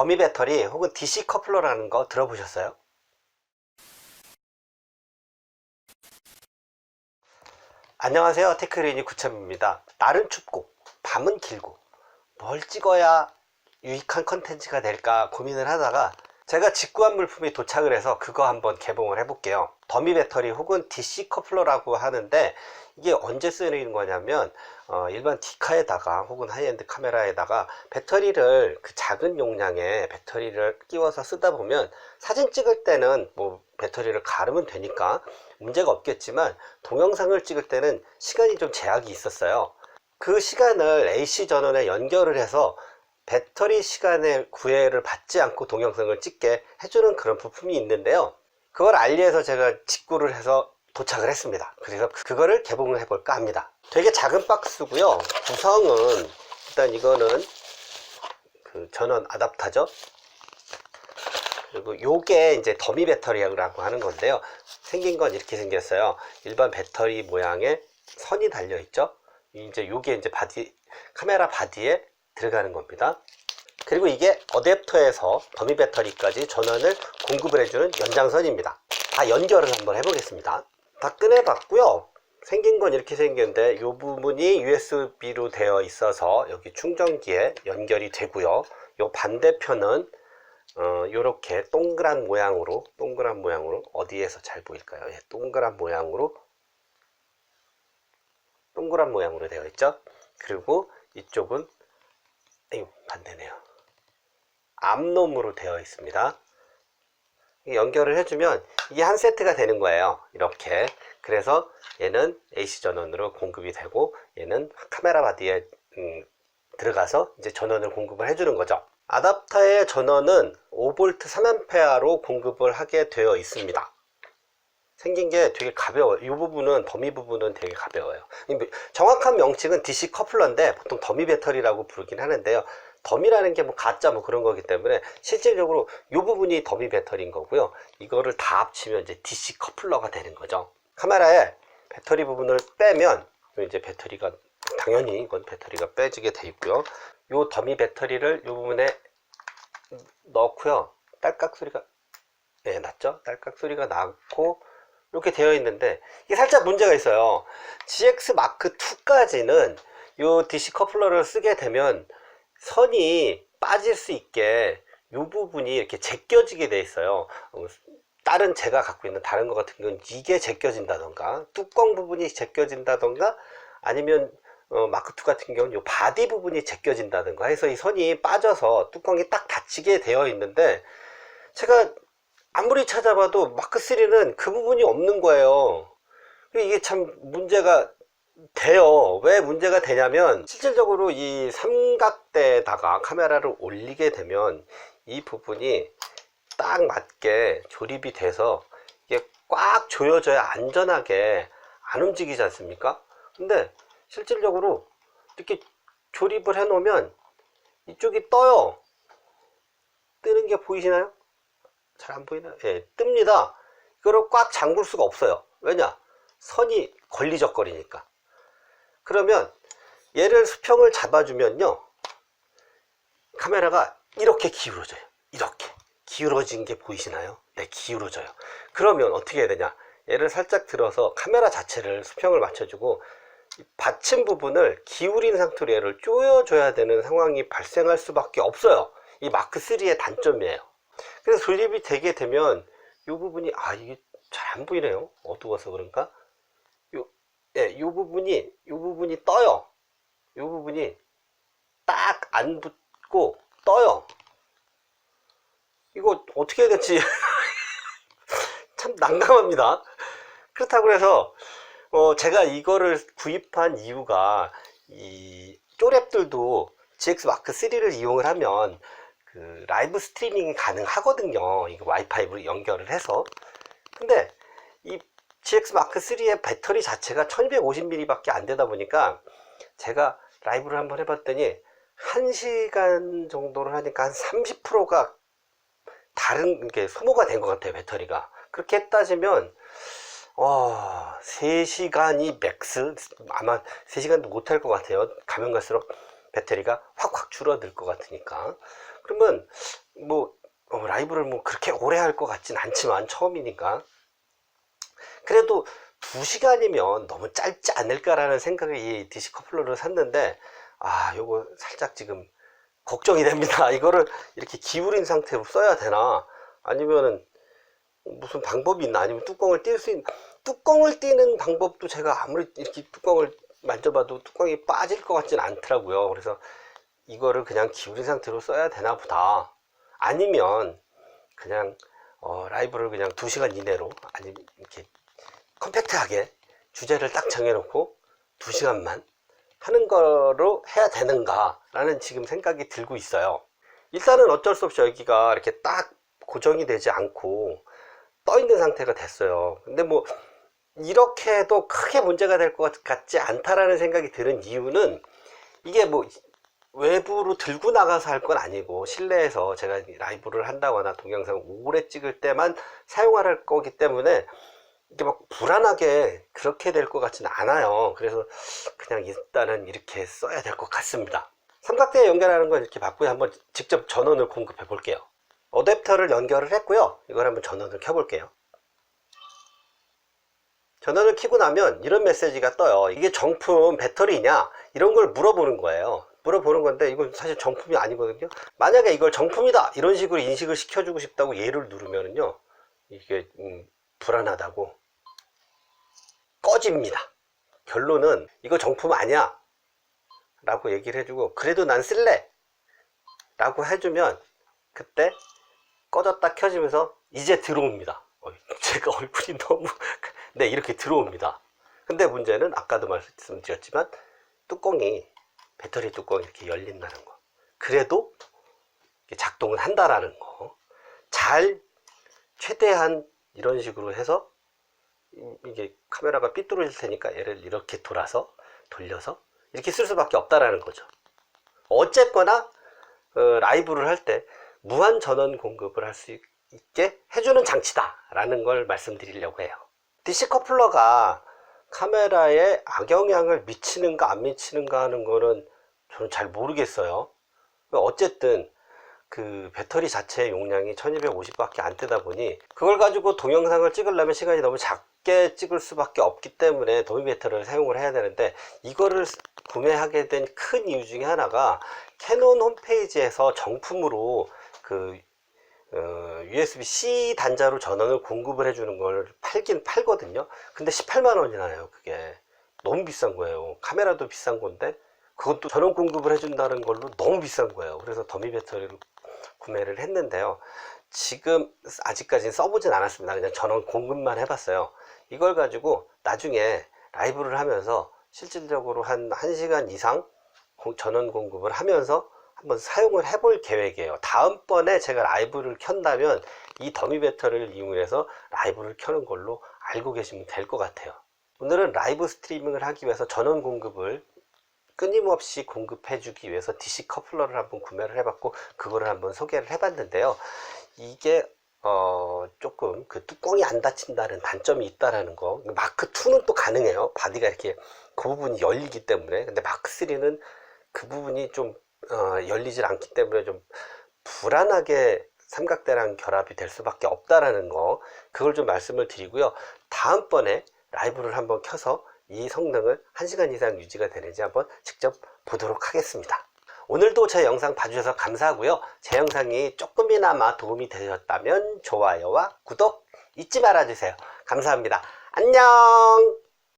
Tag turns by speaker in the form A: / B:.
A: 더미 배터리 혹은 DC 커플러라는 거 들어보셨어요? 안녕하세요, 테크레인이 구참입니다. 날은 춥고 밤은 길고 뭘 찍어야 유익한 컨텐츠가 될까 고민을 하다가 제가 직구한 물품이 도착을 해서 그거 한번 개봉을 해볼게요. 더미 배터리 혹은 DC 커플러라고 하는데 이게 언제 쓰이는 거냐면 일반 디카에다가 혹은 하이엔드 카메라에다가 배터리를 그 작은 용량의 배터리를 끼워서 쓰다 보면 사진 찍을 때는 뭐 배터리를 가르면 되니까 문제가 없겠지만 동영상을 찍을 때는 시간이 좀 제약이 있었어요. 그 시간을 AC 전원에 연결을 해서 배터리 시간에 구애를 받지 않고 동영상을 찍게 해주는 그런 부품이 있는데요. 그걸 알리에서 제가 직구를 해서 도착을 했습니다. 그래서 그거를 개봉을 해볼까 합니다. 되게 작은 박스고요. 구성은 일단 이거는 그 전원 아답터죠. 그리고 요게 이제 더미 배터리라고 하는 건데요. 생긴 건 이렇게 생겼어요. 일반 배터리 모양의 선이 달려 있죠. 이제 요게 이제 카메라 바디에 들어가는 겁니다. 그리고 이게 어댑터에서 더미 배터리까지 전원을 공급을 해주는 연장선입니다. 다 연결을 한번 해보겠습니다. 다 꺼내봤고요. 생긴 건 이렇게 생겼는데 이 부분이 USB로 되어 있어서 여기 충전기에 연결이 되고요. 이 반대편은 이렇게 동그란 모양으로 어디에서 잘 보일까요? 예, 동그란 모양으로 되어 있죠. 그리고 이쪽은 반대네요. 암놈으로 되어 있습니다. 연결을 해주면 이게 한 세트가 되는 거예요. 이렇게. 그래서 얘는 AC 전원으로 공급이 되고 얘는 카메라 바디에 들어가서 이제 전원을 공급을 해주는 거죠. 아답터의 전원은 5V 3A로 공급을 하게 되어 있습니다. 생긴 게 되게 가벼워요. 이 부분은 더미 부분은 되게 가벼워요. 정확한 명칭은 DC 커플러인데 보통 더미 배터리라고 부르긴 하는데요. 더미라는 게 뭐 가짜 뭐 그런 거기 때문에 실질적으로 이 부분이 더미 배터리인 거고요. 이거를 다 합치면 이제 DC 커플러가 되는 거죠. 카메라에 배터리 부분을 빼면 이제 배터리가 당연히 이건 배터리가 빼지게 돼 있고요. 이 더미 배터리를 이 부분에 넣고요. 딸깍 소리가 났죠? 딸깍 소리가 나고 이렇게 되어 있는데 이게 살짝 문제가 있어요. GX 마크 2까지는 이 DC 커플러를 쓰게 되면 선이 빠질 수 있게 이 부분이 이렇게 제껴지게 돼 있어요. 다른 제가 갖고 있는 다른 거 같은 경우는 이게 제껴진다던가 뚜껑 부분이 제껴진다던가 아니면 마크2 같은 경우는 이 바디 부분이 제껴진다던가 해서 이 선이 빠져서 뚜껑이 딱 닫히게 되어 있는데 제가 아무리 찾아봐도 마크3는 그 부분이 없는 거예요. 이게 참 문제가 돼요. 왜 문제가 되냐면 실질적으로 이 삼각대에다가 카메라를 올리게 되면 이 부분이 딱 맞게 조립이 돼서 이게 꽉 조여져야 안전하게 안 움직이지 않습니까? 근데 실질적으로 이렇게 조립을 해 놓으면 이쪽이 떠요. 뜨는 게 보이시나요? 잘 안 보이나요? 예, 뜹니다. 이거를 꽉 잠글 수가 없어요. 왜냐? 선이 걸리적거리니까. 그러면 얘를 수평을 잡아주면요. 카메라가 이렇게 기울어져요. 이렇게. 기울어진 게 보이시나요? 네, 기울어져요. 그러면 어떻게 해야 되냐? 얘를 살짝 들어서 카메라 자체를 수평을 맞춰주고 받침 부분을 기울인 상태로 얘를 조여줘야 되는 상황이 발생할 수밖에 없어요. 이 마크3의 단점이에요. 그래서 조립이 되게 되면 이 부분이 이게 잘 안 보이네요. 어두워서 그런가? 이 부분이 떠요. 이 부분이 딱 안 붙고 떠요. 이거 어떻게 해야 될지 참 난감합니다. 그렇다고 해서 제가 이거를 구입한 이유가 이 쪼랩들도 GX 마크 3를 이용을 하면 그 라이브 스트리밍이 가능하거든요. 이거 와이파이로 연결을 해서. 근데 이 GX 마크 3의 배터리 자체가 1250mAh 밖에 안 되다 보니까 제가 라이브를 한번 해봤더니 1시간 정도를 하니까 한 30%가 다른 게 소모가 된 것 같아요. 배터리가. 그렇게 따지면 3시간이 맥스, 아마 3시간도 못할 것 같아요. 가면 갈수록 배터리가 확 줄어들 것 같으니까. 그러면 뭐 라이브를 뭐 그렇게 오래 할 것 같진 않지만 처음이니까 그래도 2시간이면 너무 짧지 않을까라는 생각에 이 DC 커플러를 샀는데, 요거 살짝 지금 걱정이 됩니다. 이거를 이렇게 기울인 상태로 써야 되나, 아니면은 무슨 방법이 있나, 아니면 뚜껑을 띄울 수 있는, 뚜껑을 띄는 방법도 제가 아무리 이렇게 뚜껑을 만져봐도 뚜껑이 빠질 것 같진 않더라고요. 그래서 이거를 그냥 기울인 상태로 써야 되나 보다, 아니면 그냥 라이브를 그냥 2시간 이내로, 아니면 이렇게 컴팩트하게 주제를 딱 정해놓고 2시간만 하는 거로 해야 되는가 라는 지금 생각이 들고 있어요. 일단은 어쩔 수 없이 여기가 이렇게 딱 고정이 되지 않고 떠 있는 상태가 됐어요. 근데 뭐 이렇게 해도 크게 문제가 될 것 같지 않다라는 생각이 드는 이유는, 이게 뭐 외부로 들고 나가서 할 건 아니고 실내에서 제가 라이브를 한다거나 동영상을 오래 찍을 때만 사용할 거기 때문에 이게 막 불안하게 그렇게 될 것 같지는 않아요. 그래서 그냥 일단은 이렇게 써야 될 것 같습니다. 삼각대에 연결하는 건 이렇게 받고요. 한번 직접 전원을 공급해 볼게요. 어댑터를 연결을 했고요. 이걸 한번 전원을 켜 볼게요. 전원을 켜고 나면 이런 메시지가 떠요. 이게 정품 배터리냐 이런 걸 물어보는 거예요. 물어보는 건데 이건 사실 정품이 아니거든요. 만약에 이걸 정품이다 이런 식으로 인식을 시켜주고 싶다고 얘를 누르면은요, 이게 불안하다고 꺼집니다. 결론은 이거 정품 아니야 라고 얘기를 해주고, 그래도 난 쓸래 라고 해주면 그때 꺼졌다 켜지면서 이제 들어옵니다. 제가 얼굴이 너무 네, 이렇게 들어옵니다. 근데 문제는 아까도 말씀드렸지만 뚜껑이, 배터리 뚜껑이 이렇게 열린다는 거, 그래도 작동을 한다라는 거, 잘 최대한 이런 식으로 해서 이게 카메라가 삐뚤어질 테니까 얘를 이렇게 돌려서 이렇게 쓸 수밖에 없다라는 거죠. 어쨌거나 라이브를 할 때 무한 전원 공급을 할 수 있게 해주는 장치다 라는 걸 말씀드리려고 해요. DC 커플러가 카메라에 악영향을 미치는가 안 미치는가 하는 거는 저는 잘 모르겠어요. 어쨌든 그 배터리 자체의 용량이 1250 밖에 안 되다 보니 그걸 가지고 동영상을 찍으려면 시간이 너무 작게 찍을 수밖에 없기 때문에 도미 배터리를 사용을 해야 되는데, 이거를 구매하게 된 큰 이유 중에 하나가 캐논 홈페이지에서 정품으로 그 USB-C 단자로 전원을 공급을 해주는 걸 팔긴 팔거든요. 근데 18만원이나 해요. 그게 너무 비싼 거예요. 카메라도 비싼 건데 그것도 전원 공급을 해준다는 걸로 너무 비싼 거예요. 그래서 더미 배터리를 구매를 했는데요, 지금 아직까지는 써보진 않았습니다. 그냥 전원 공급만 해봤어요. 이걸 가지고 나중에 라이브를 하면서 실질적으로 한 1시간 이상 전원 공급을 하면서 한번 사용을 해볼 계획이에요. 다음번에 제가 라이브를 켠다면 이 더미 배터리를 이용해서 라이브를 켜는 걸로 알고 계시면 될 것 같아요. 오늘은 라이브 스트리밍을 하기 위해서 전원 공급을 끊임없이 공급해 주기 위해서 DC 커플러를 한번 구매를 해봤고, 그거를 한번 소개를 해봤는데요, 이게 조금 그 뚜껑이 안 닫힌다는 단점이 있다라는 거. 마크 2는 또 가능해요. 바디가 이렇게 그 부분이 열리기 때문에. 근데 마크 3는 그 부분이 좀 열리질 않기 때문에 좀 불안하게 삼각대랑 결합이 될 수밖에 없다라는 거, 그걸 좀 말씀을 드리고요. 다음번에 라이브를 한번 켜서 이 성능을 1시간 이상 유지가 되는지 한번 직접 보도록 하겠습니다. 오늘도 제 영상 봐주셔서 감사하고요. 제 영상이 조금이나마 도움이 되셨다면 좋아요와 구독 잊지 말아주세요. 감사합니다. 안녕.